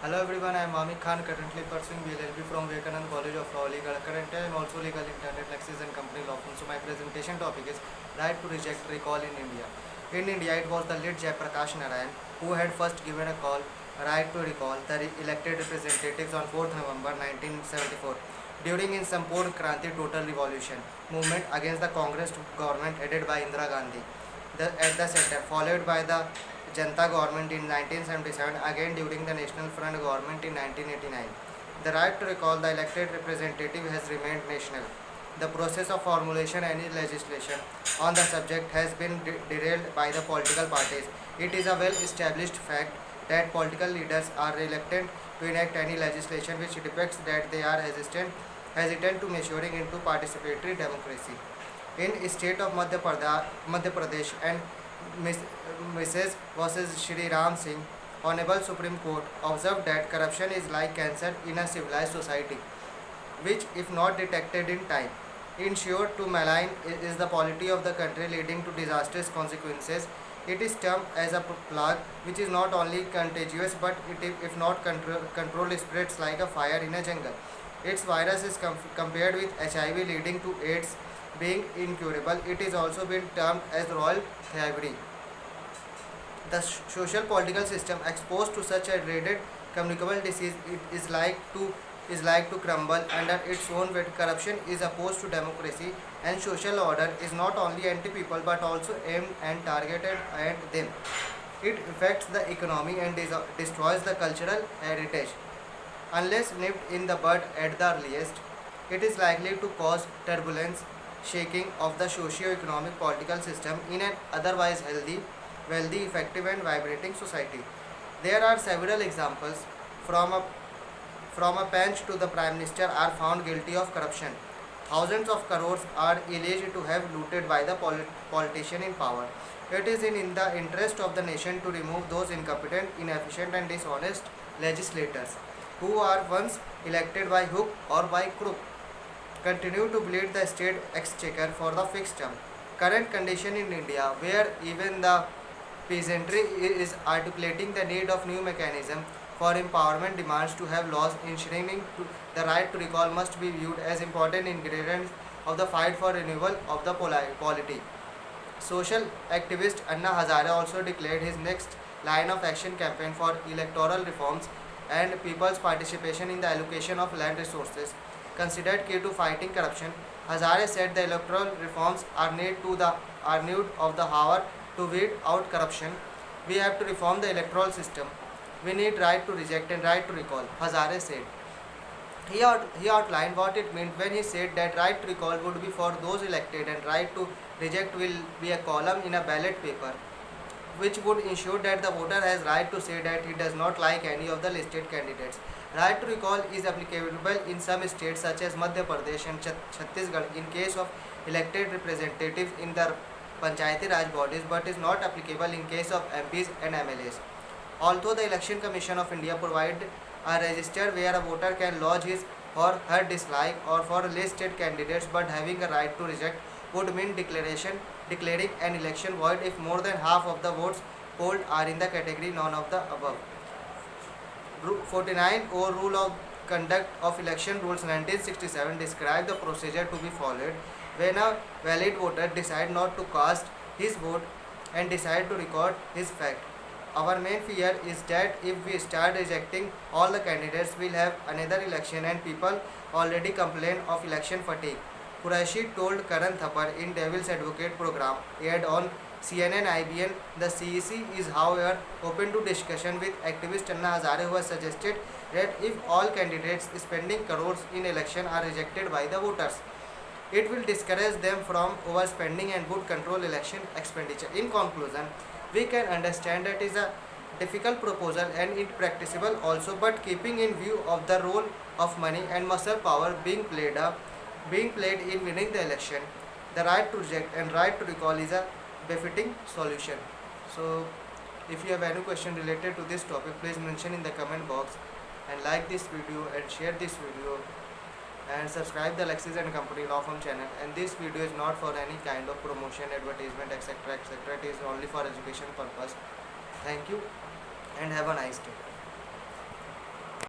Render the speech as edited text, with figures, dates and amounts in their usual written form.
Hello everyone, I am Amik Khan, currently pursuing BLLB from Vivekanand College of Law Legal. Currently I am also legal intern at Lexis and Company Law Firm. So my presentation topic is right to reject recall in India. In India, it was the late Jayaprakash Narayan who had first given a call right to recall the elected representatives on 4th November 1974 during in Sampurna Kranti Total Revolution movement against the Congress government headed by Indira Gandhi at the center, followed by the Janta government in 1977, again during the National Front government in 1989. The right to recall the elected representative has remained national. The process of formulation any legislation on the subject has been derailed by the political parties. It is a well-established fact that political leaders are reluctant to enact any legislation which depicts that they are hesitant to maturing into participatory democracy. In state of Madhya Pradesh and Mrs. versus Shri Ram Singh, Honorable Supreme Court observed that corruption is like cancer in a civilized society, which, if not detected in time, ensure to malign is the polity of the country, leading to disastrous consequences. It is termed as a plague, which is not only contagious but it, if not controlled, spreads like a fire in a jungle. Its virus is compared with HIV, leading to AIDS being incurable. It is also been termed as royal thievery. The social political system exposed to such a dreaded communicable disease is like to crumble under its own weight. Corruption is opposed to democracy, and social order is not only anti-people but also aimed and targeted at them. It affects the economy and destroys the cultural heritage. Unless nipped in the bud at the earliest, it is likely to cause turbulence, shaking of the socio-economic political system in an otherwise healthy, wealthy, effective and vibrating society. There are several examples from a from a bench to the Prime Minister are found guilty of corruption. Thousands of crores are alleged to have looted by the politician in power. It is in the interest of the nation to remove those incompetent, inefficient and dishonest legislators who are once elected by hook or by crook continue to bleed the state exchequer for the fixed term. Current condition in India, where even the peasantry is articulating the need of new mechanism for empowerment, demands to have laws enshrining the right to recall must be viewed as important ingredients of the fight for renewal of the polity. Social activist Anna Hazare also declared his next line of action campaign for electoral reforms and people's participation in the allocation of land resources, considered key to fighting corruption. Hazare said the electoral reforms are need of the hour to weed out corruption. We have to reform the electoral system. We need right to reject and right to recall, Hazare said. He outlined what it meant when he said that right to recall would be for those elected and right to reject will be a column in a ballot paper, which would ensure that the voter has right to say that he does not like any of the listed candidates. Right to recall is applicable in some states such as Madhya Pradesh and Chhattisgarh in case of elected representatives in the Panchayati Raj bodies, but is not applicable in case of MPs and MLAs. Although the Election Commission of India provides a register where a voter can lodge his or her dislike or for listed candidates, but having a right to reject would mean declaring an election void if more than half of the votes polled are in the category none of the above. 49 or Rule of Conduct of Election Rules 1967 describe the procedure to be followed when a valid voter decides not to cast his vote and decide to record his fact. Our main fear is that if we start rejecting all the candidates, we'll have another election and people already complain of election fatigue. Quraishi told Karan Thapar in Devil's Advocate program aired on CNN IBN. The CEC is however open to discussion with activist Anna Hazare, who has suggested that if all candidates spending crores in election are rejected by the voters, it will discourage them from overspending and would control election expenditure. In conclusion, we can understand that is a difficult proposal and impracticable also, but keeping in view of the role of money and muscle power being played in winning the election, the right to reject and right to recall is a befitting solution. So, if you have any question related to this topic, please mention in the comment box and like this video and share this video and subscribe the Lexis and Company Law Firm channel. And this video is not for any kind of promotion, advertisement, etc. etc. It is only for education purpose. Thank you and have a nice day.